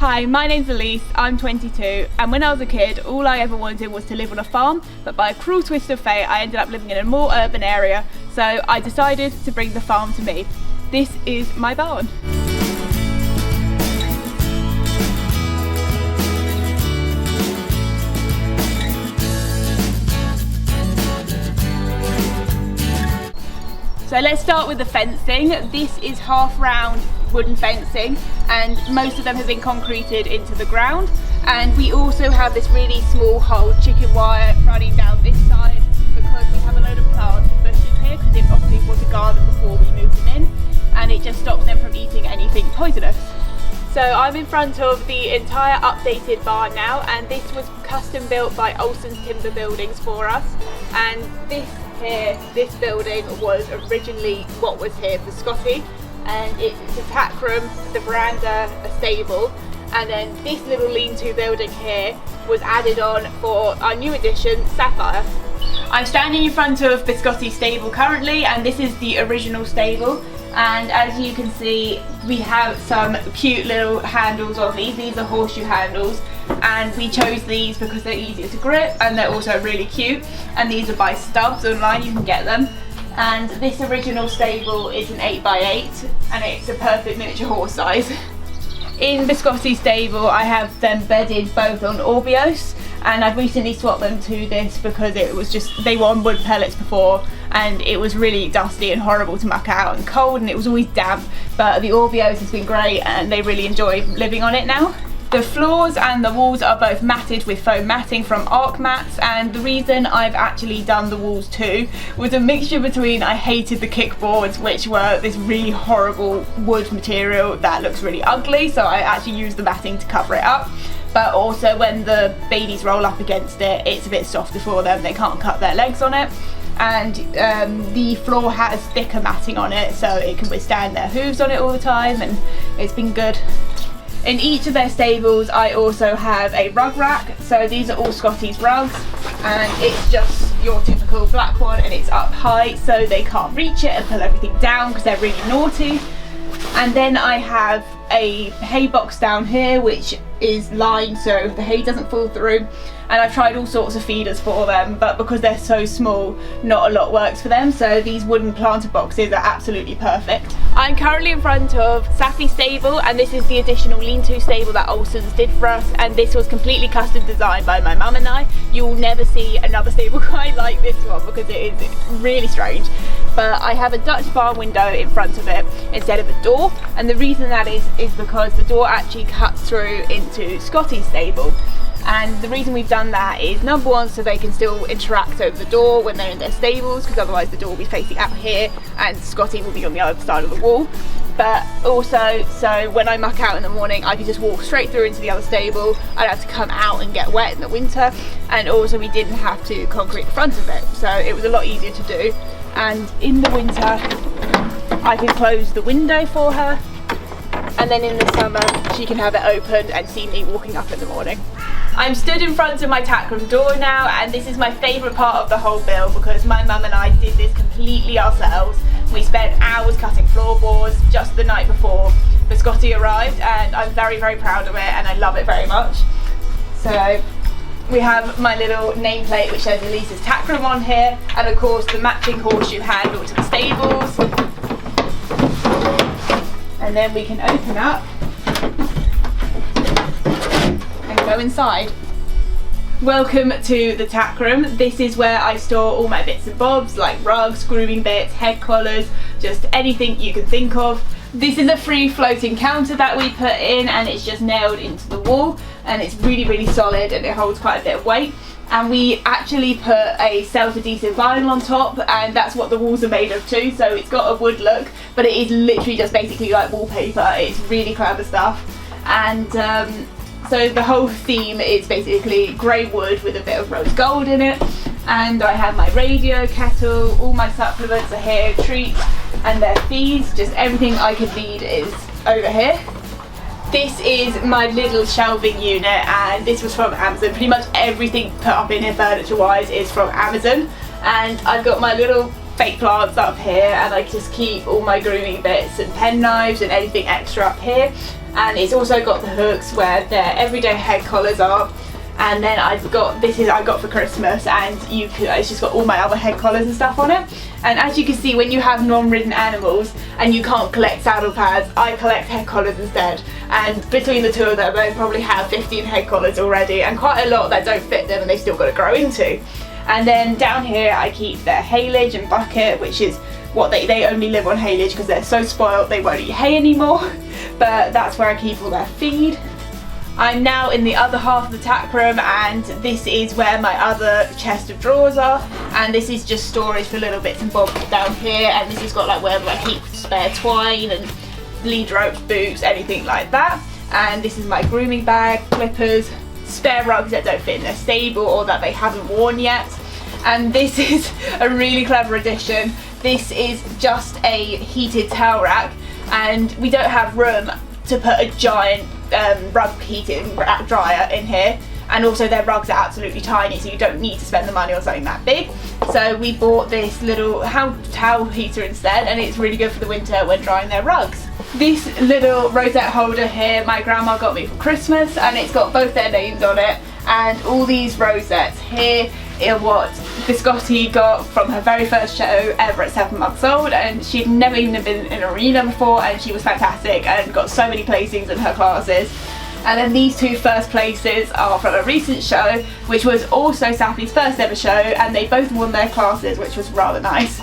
Hi, my name's Elise, I'm 22, and when I was a kid all I ever wanted was to live on a farm, but by a cruel twist of fate I ended up living in a more urban area, so I decided to bring the farm to me. This is my barn. So let's start with the fencing. This is half round wooden fencing and most of them have been concreted into the ground, and we also have this really small hole chicken wire running down this side because we have a load of plants and bushes here because it obviously was a garden before we moved them in, and it just stops them from eating anything poisonous. So I'm in front of the entire updated barn now, and this was custom built by Olson's Timber Buildings for us, and this building was originally what was here for Scotty, and it's a tack room, the veranda, a stable, and then this little lean-to building here was added on for our new addition, Sapphire. I'm standing in front of Viscosity Stable currently, and this is the original stable, and as you can see we have some cute little handles on these. These are horseshoe handles, and we chose these because they're easier to grip and they're also really cute, and these are by Stubbs online, you can get them. And this original stable is an 8x8 and it's a perfect miniature horse size. In Viscosity Stable I have them bedded both on Orbios, and I've recently swapped them to this because it was just, they were on wood pellets before and it was really dusty and horrible to muck out and cold, and it was always damp, but the Orbios has been great and they really enjoy living on it now. The floors and the walls are both matted with foam matting from Arc Mats, and the reason I've actually done the walls too was a mixture between I hated the kickboards, which were this really horrible wood material that looks really ugly, so I actually used the matting to cover it up, but also when the babies roll up against it, it's a bit softer for them, they can't cut their legs on it. And the floor has thicker matting on it so it can withstand their hooves on it all the time, and it's been good. In each of their stables I also have a rug rack, so these are all Scotty's rugs, and it's just your typical black one and it's up high so they can't reach it and pull everything down because they're really naughty. And then I have a hay box down here which is lined so the hay doesn't fall through, and I've tried all sorts of feeders for them, but because they're so small not a lot works for them, so these wooden planter boxes are absolutely perfect. I'm currently in front of Sappy Stable, and this is the additional lean-to stable that Olson's did for us, and this was completely custom designed by my mum and I. You'll never see another stable quite like this one because it is really strange, but I have a Dutch barn window in front of it instead of a door, and the reason that is because the door actually cuts through into Scotty's stable. And the reason we've done that is, number one, so they can still interact over the door when they're in their stables, because otherwise the door will be facing out here and Scotty will be on the other side of the wall. But also, so when I muck out in the morning I could just walk straight through into the other stable. I don't have to come out and get wet in the winter, and also we didn't have to concrete the front of it, so it was a lot easier to do. And in the winter I can close the window for her, and then in the summer she can have it open and see me walking up in the morning. I'm stood in front of my tack room door now, and this is my favourite part of the whole build because my mum and I did this completely ourselves. We spent hours cutting floorboards just the night before Scotty arrived, and I'm very proud of it and I love it very much. So we have my little nameplate which says Elise's Tack Room on here, and of course the matching horseshoe handle to the stables. And then we can open up and go inside. Welcome to the tack room. This is where I store all my bits and bobs like rugs, grooming bits, head collars, just anything you can think of. This is a free floating counter that we put in, and it's just nailed into the wall, and it's really solid and it holds quite a bit of weight. And we actually put a self-adhesive vinyl on top, and that's what the walls are made of too, so it's got a wood look, but it is literally just basically like wallpaper. It's really clever stuff. And so the whole theme is basically grey wood with a bit of rose gold in it, and I have my radio, kettle, all my supplements are here, treats and their feeds, just everything I could need is over here. This is my little shelving unit, and this was from Amazon. Pretty much everything put up in here furniture wise is from Amazon, and I've got my little fake plants up here, and I just keep all my grooming bits and pen knives and anything extra up here. and it's also got the hooks where their everyday head collars are. And then I've got, this is I got for Christmas, and it's just got all my other head collars and stuff on it. And as you can see, when you have non-ridden animals and you can't collect saddle pads, I collect head collars instead. And between the two of them, they probably have 15 head collars already, and quite a lot that don't fit them and they've still got to grow into. And then down here I keep their haylage and bucket, which is what they only live on haylage because they're so spoiled they won't eat hay anymore. But that's where I keep all their feed. I'm now in the other half of the tack room, and this is where my other chest of drawers are, and this is just storage for little bits and bobs down here. And this has got like where I keep spare twine and lead ropes, boots, anything like that. And this is my grooming bag, clippers, spare rugs that don't fit in their stable or that they haven't worn yet. And this is a really clever addition. This is just a heated towel rack, and we don't have room to put a giant rug heating dryer in here, and also their rugs are absolutely tiny, so you don't need to spend the money on something that big. So we bought this little towel heater instead, and it's really good for the winter when drying their rugs. This little rosette holder here my grandma got me for Christmas, and it's got both their names on it, and all these rosettes here are what Viscosity got from her very first show ever at 7 months old, and she'd never even been in an arena before, and she was fantastic and got so many placings in her classes. And then these two first places are from a recent show, which was also Sappy's first ever show, and they both won their classes, which was rather nice.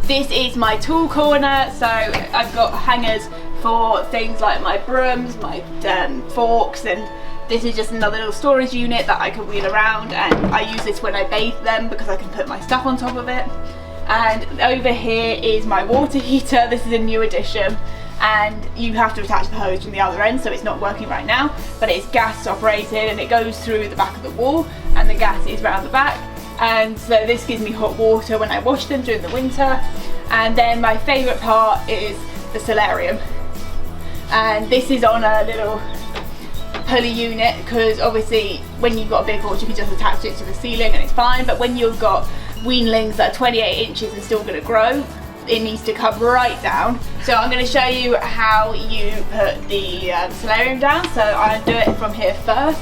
This is my tool corner, so I've got hangers for things like my brooms, my forks, and this is just another little storage unit that I can wheel around, and I use this when I bathe them because I can put my stuff on top of it. And over here is my water heater. This is a new addition, and you have to attach the hose from the other end, so it's not working right now, but it's gas operated and it goes through the back of the wall, and the gas is round the back, and so this gives me hot water when I wash them during the winter. And then my favourite part is the solarium, and this is on a little pulley unit because obviously when you've got a big horse you can just attach it to the ceiling and it's fine, but when you've got weanlings that are 28 inches and still going to grow, it needs to come right down. So I'm going to show you how you put the solarium down. So I'll do it from here first.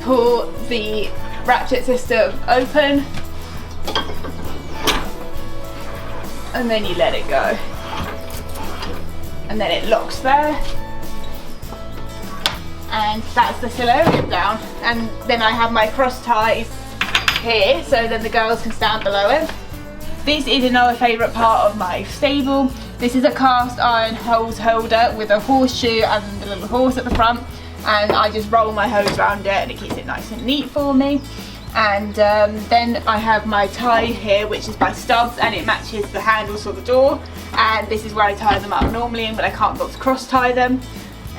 Pull the ratchet system open, and then you let it go, and then it locks there, and that's the solarium down. And then I have my cross ties here, so then the girls can stand below it. This is another favourite part of my stable. This is a cast iron hose holder with a horseshoe and the little horse at the front, and I just roll my hose around it and it keeps it nice and neat for me. And then I have my tie here, which is by stubs, and it matches the handles for the door, and this is where I tie them up normally, but I can't box cross tie them.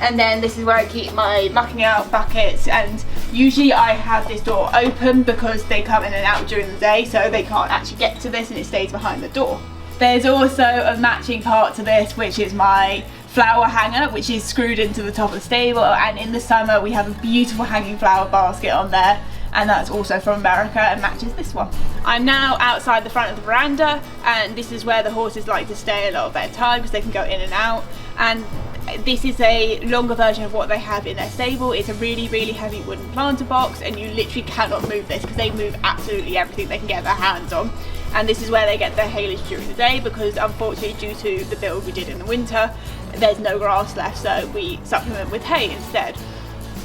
And then this is where I keep my mucking out buckets, and usually I have this door open because they come in and out during the day, so they can't actually get to this and it stays behind the door. There's also a matching part to this, which is my flower hanger, which is screwed into the top of the stable, and in the summer we have a beautiful hanging flower basket on there, and that's also from America and matches this one. I'm now outside the front of the veranda, and this is where the horses like to stay a lot of their time because they can go in and out. And this is a longer version of what they have in their stable. It's a really heavy wooden planter box, and you literally cannot move this because they move absolutely everything they can get their hands on. And this is where they get their haylage during the day because unfortunately due to the build we did in the winter, there's no grass left, so we supplement with hay instead.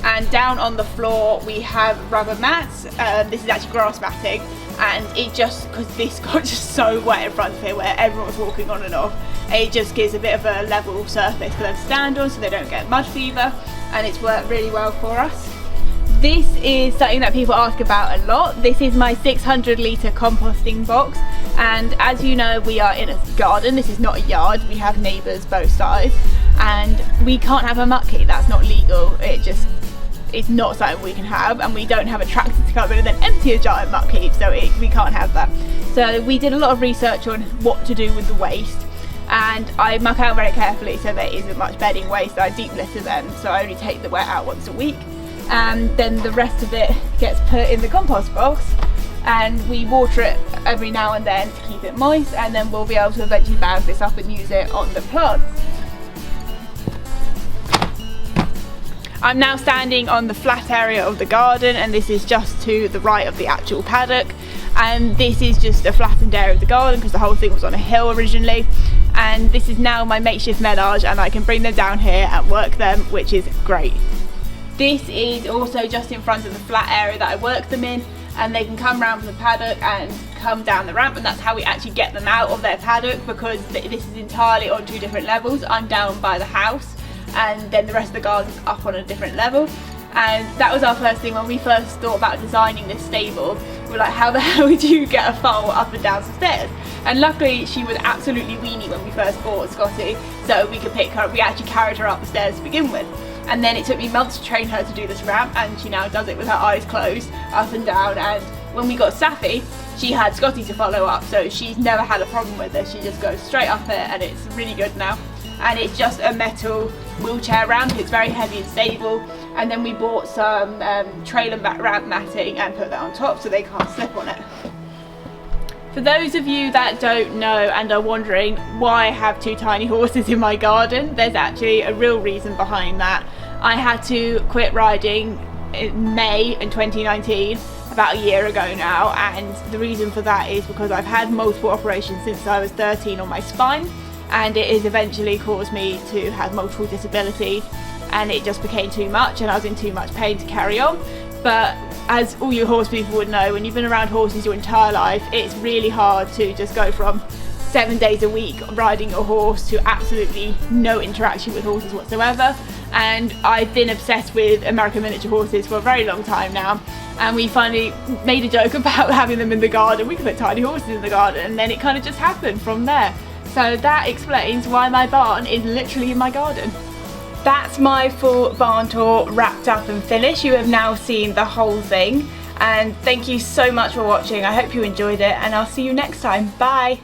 And down on the floor we have rubber mats. This is actually grass matting, and it just, because this got just so wet in front of here where everyone was walking on and off, it just gives a bit of a level surface for them to stand on so they don't get mud fever, and it's worked really well for us. This is something that people ask about a lot. This is my 600 litre composting box, and as you know we are in a garden. This is not a yard, we have neighbours both sides, and we can't have a muck heap. That's not legal. It's not something we can have, and we don't have a tractor to come in and then empty a giant muck heap, so we can't have that. So we did a lot of research on what to do with the waste, and I muck out very carefully so there isn't much bedding waste. I deep litter them, so I only take the wet out once a week, and then the rest of it gets put in the compost box, and we water it every now and then to keep it moist, and then we'll be able to eventually bag this up and use it on the plants. I'm now standing on the flat area of the garden, and this is just to the right of the actual paddock, and this is just a flattened area of the garden because the whole thing was on a hill originally. And this is now my makeshift menage, and I can bring them down here and work them, which is great. This is also just in front of the flat area that I work them in, and they can come round from the paddock and come down the ramp, and that's how we actually get them out of their paddock, because this is entirely on 2 different levels. I'm down by the house, and then the rest of the garden's up on a different level. And that was our first thing when we first thought about designing this stable. We were like, how the hell do you get a foal up and down some stairs? And luckily she was absolutely weenie when we first bought Scotty, so we could pick her up. We actually carried her up the stairs to begin with. And then it took me months to train her to do this ramp, and she now does it with her eyes closed, up and down. And when we got Safi, she had Scotty to follow up, so she's never had a problem with it. She just goes straight up it, and it's really good now. And it's just a metal wheelchair ramp, it's very heavy and stable. And then we bought some trailer ramp matting and put that on top so they can't slip on it. For those of you that don't know and are wondering why I have 2 tiny horses in my garden, there's actually a real reason behind that. I had to quit riding in May in 2019, about a year ago now, and the reason for that is because I've had multiple operations since I was 13 on my spine, and it has eventually caused me to have multiple disabilities, and it just became too much and I was in too much pain to carry on. But as all you horse people would know, when you've been around horses your entire life, it's really hard to just go from 7 days a week riding your horse to absolutely no interaction with horses whatsoever. And I've been obsessed with American miniature horses for a very long time now, and we finally made a joke about having them in the garden. We could put tiny horses in the garden, and then it kind of just happened from there. So that explains why my barn is literally in my garden. That's my full barn tour wrapped up and finished. You have now seen the whole thing, and thank you so much for watching. I hope you enjoyed it, and I'll see you next time. Bye.